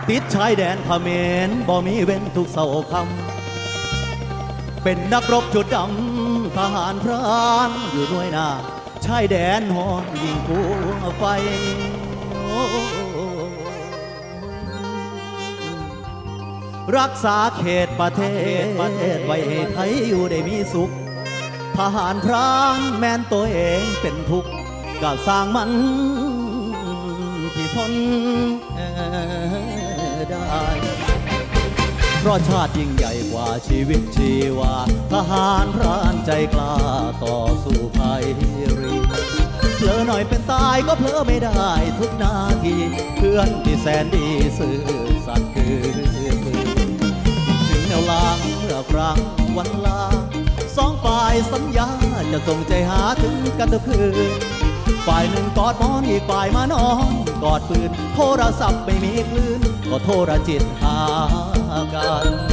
ติดชายแดนเขมรบ่มีเว้นทุกเสาร์คำเป็นนักรบจุดดำทหารพรานอยู่ด้วยหน้าชายแดนหอนยิงกูไฟรักษาเขตประเทศไว้ให้ไทยอยู่ได้มีสุขทหารพรานแม่นตัวเองเป็นทุกข์ก็สร้างมันที่ทนได้เพราะชาติยิ่งใหญ่กว่าชีวิตชีวาทหารพรานใจกล้าต่อสู้ภัยรีเผลอหน่อยเป็นตายก็เผลอไม่ได้ทุกนาทีเพื่อนที่แสนดีซื่อสัตย์คือถึงแนวลางเมื่อครั้งวันลาสองฝ่ายสัญญาจะส่งใจหาถึงกันทุกคืนฝ่ายหนึ่งกอดหมอนอีกฝ่ายมานอนกอดปืนโทรศัพท์ไม่มีคลื่นก็โทรจิตหากัน